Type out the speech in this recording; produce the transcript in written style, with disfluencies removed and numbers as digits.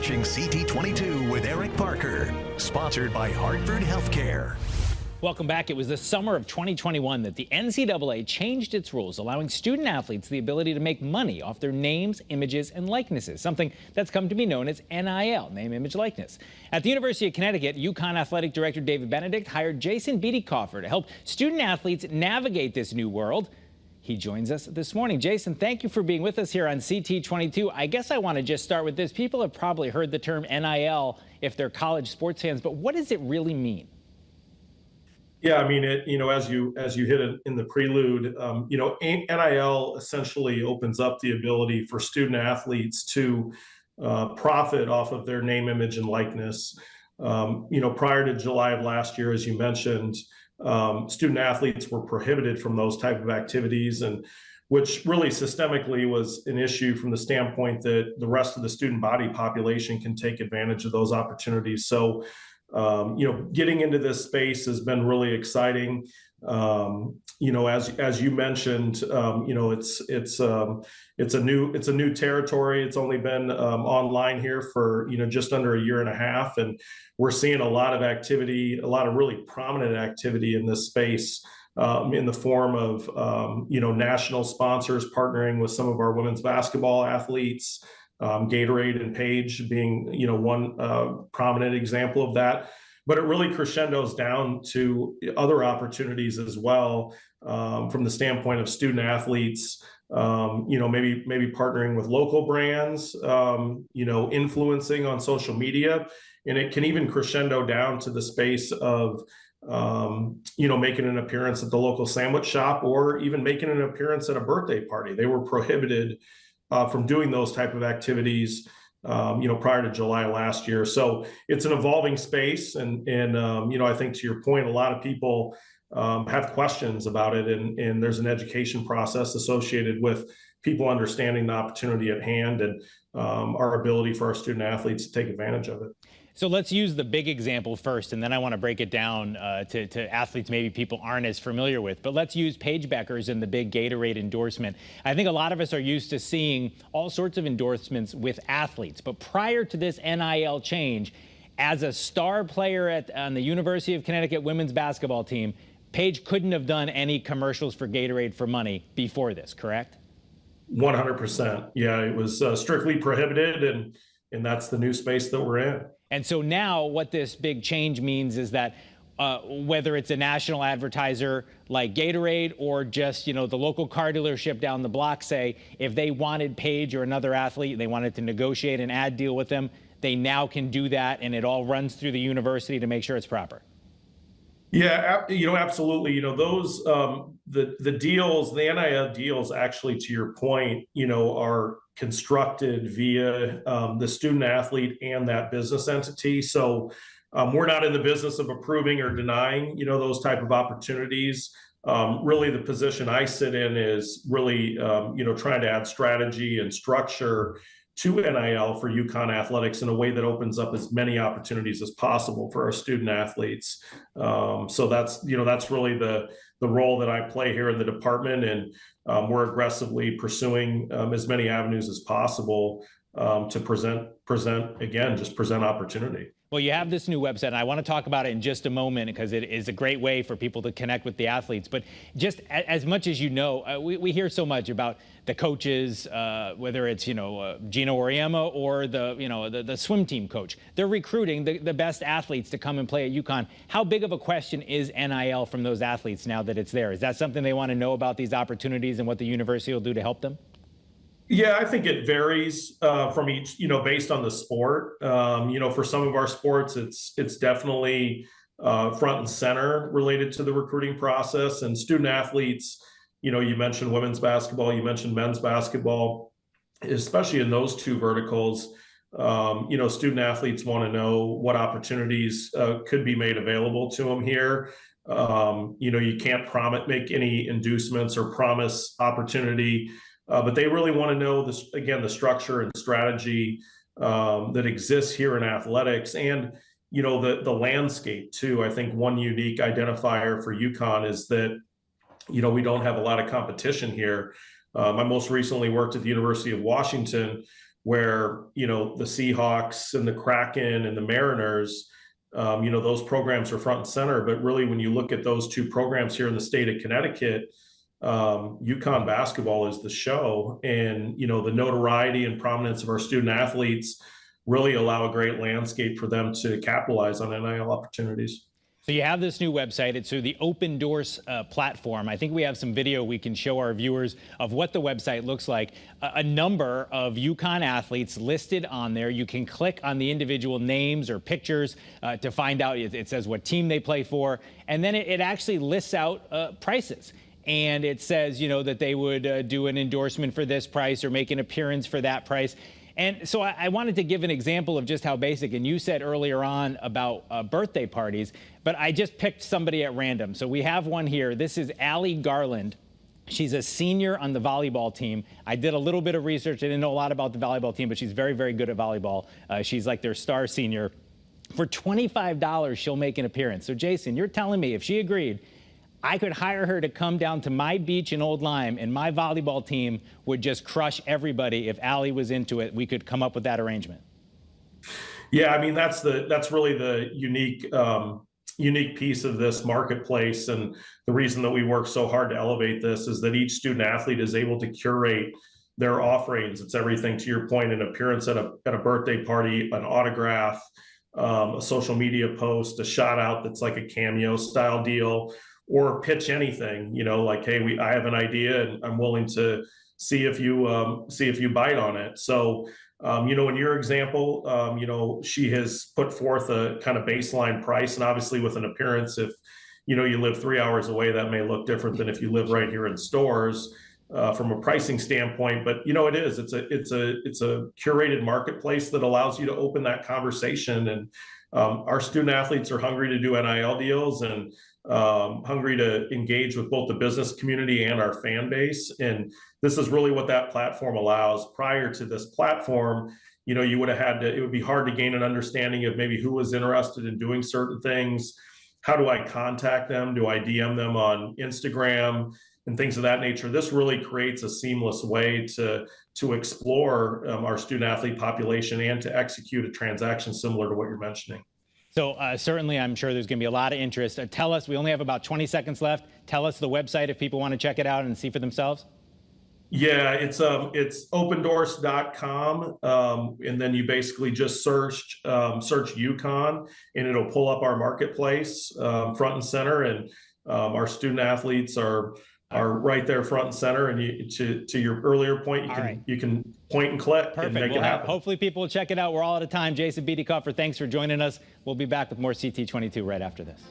watching CT'22 with Eric Parker, sponsored by Hartford Healthcare. Welcome back. It was the summer of 2021 that the NCAA changed its rules, allowing student athletes the ability to make money off their names, images, and likenesses, something that's come to be known as NIL, name, image, likeness. At the University of Connecticut, UConn Athletic Director David Benedict hired Jason Bietighofer to help student athletes navigate this new world. He joins us this morning. Jason, thank you for being with us here on CT'22. I guess I want to just start with this. People have probably heard the term NIL if they're college sports fans, but what does it really mean? Yeah, I mean, as you hit it in the prelude, NIL essentially opens up the ability for student athletes to profit off of their name, image, and likeness. Prior to July of last year, as you mentioned, student athletes were prohibited from those type of activities, and which really systemically was an issue from the standpoint that the rest of the student body population can take advantage of those opportunities. So, getting into this space has been really exciting. As you mentioned, it's a new territory. It's only been online here for just under a year and a half, and we're seeing a lot of activity, a lot of really prominent activity in this space, in the form of national sponsors partnering with some of our women's basketball athletes. Gatorade and Page being, one prominent example of that. But it really crescendos down to other opportunities as well, from the standpoint of student athletes, maybe partnering with local brands, influencing on social media. And it can even crescendo down to the space of, making an appearance at the local sandwich shop, or even making an appearance at a birthday party. They were prohibited from doing those type of activities, prior to July last year. So it's an evolving space, and I think to your point, a lot of people have questions about it, and there's an education process associated with people understanding the opportunity at hand and our ability for our student athletes to take advantage of it. So let's use the big example first, and then I want to break it down to athletes maybe people aren't as familiar with. But let's use Paige Bueckers and the big Gatorade endorsement. I think a lot of us are used to seeing all sorts of endorsements with athletes. But prior to this NIL change, as a star player on the University of Connecticut women's basketball team, Paige couldn't have done any commercials for Gatorade for money before this, correct? 100%. Yeah, it was strictly prohibited, and that's the new space that we're in. And so now what this big change means is that whether it's a national advertiser like Gatorade or just, the local car dealership down the block, say, if they wanted Paige or another athlete, they wanted to negotiate an ad deal with them, they now can do that, and it all runs through the university to make sure it's proper. Yeah, absolutely. Those the deals, the NIL deals, actually, to your point, are constructed via the student athlete and that business entity. So we're not in the business of approving or denying, those type of opportunities. Really, the position I sit in is really, trying to add strategy and structure to NIL for UConn athletics in a way that opens up as many opportunities as possible for our student athletes. So that's really the role that I play here in the department, and we're aggressively pursuing as many avenues as possible to present opportunity. Well, you have this new website, and I want to talk about it in just a moment because it is a great way for people to connect with the athletes. But just as much as we hear so much about the coaches, whether it's Gino Auriemma or the swim team coach. They're recruiting the best athletes to come and play at UConn. How big of a question is NIL from those athletes now that it's there? Is that something they want to know about these opportunities and what the university will do to help them? Yeah, I think it varies from each, based on the sport. For some of our sports, it's definitely front and center related to the recruiting process. And student athletes, you mentioned women's basketball, you mentioned men's basketball, especially in those two verticals. Student athletes want to know what opportunities could be made available to them here. You can't make any inducements or promise opportunity. But they really want to know the structure and strategy that exists here in athletics, and the landscape too. I think one unique identifier for UConn is that we don't have a lot of competition here. I most recently worked at the University of Washington, where, the Seahawks and the Kraken and the Mariners, those programs are front and center. But really, when you look at those two programs here in the state of Connecticut, UConn basketball is the show. And, the notoriety and prominence of our student athletes really allow a great landscape for them to capitalize on NIL opportunities. So you have this new website. It's through the Open Doors platform. I think we have some video we can show our viewers of what the website looks like. A number of UConn athletes listed on there. You can click on the individual names or pictures to find out. It says what team they play for. And then it actually lists out prices. And it says, that they would do an endorsement for this price or make an appearance for that price. And so I wanted to give an example of just how basic, and you said earlier on about birthday parties, but I just picked somebody at random. So we have one here. This is Allie Garland. She's a senior on the volleyball team. I did a little bit of research. I didn't know a lot about the volleyball team, but she's very, very good at volleyball. She's like their star senior. For $25, she'll make an appearance. So Jason, you're telling me if she agreed, I could hire her to come down to my beach in Old Lyme, and my volleyball team would just crush everybody. If Allie was into it, we could come up with that arrangement. Yeah, I mean, that's really the unique piece of this marketplace. And the reason that we work so hard to elevate this is that each student athlete is able to curate their offerings. It's everything, to your point, an appearance at a birthday party, an autograph, a social media post, a shout out that's like a cameo style deal, or pitch anything, like, hey, I have an idea and I'm willing to see if you bite on it. So, in your example, she has put forth a kind of baseline price, and obviously with an appearance, if, you live 3 hours away, that may look different than if you live right here in stores from a pricing standpoint. But, it's a curated marketplace that allows you to open that conversation. And our student athletes are hungry to do NIL deals and hungry to engage with both the business community and our fan base. And this is really what that platform allows. Prior to this platform, you would have had to, it would be hard to gain an understanding of maybe who was interested in doing certain things. How do I contact them? Do I DM them on Instagram and things of that nature? This really creates a seamless way to explore our student athlete population and to execute a transaction similar to what you're mentioning. So certainly, I'm sure there's going to be a lot of interest. Tell us, we only have about 20 seconds left. Tell us the website if people want to check it out and see for themselves. Yeah, it's opendoors.com. And then you basically just search UConn, and it'll pull up our marketplace front and center. And our student athletes are right there front and center. And to your earlier point, you can point and click. Perfect. And make it happen. Hopefully people will check it out. We're all out of time. Jason Biedenkopfer, thanks for joining us. We'll be back with more CT'22 right after this.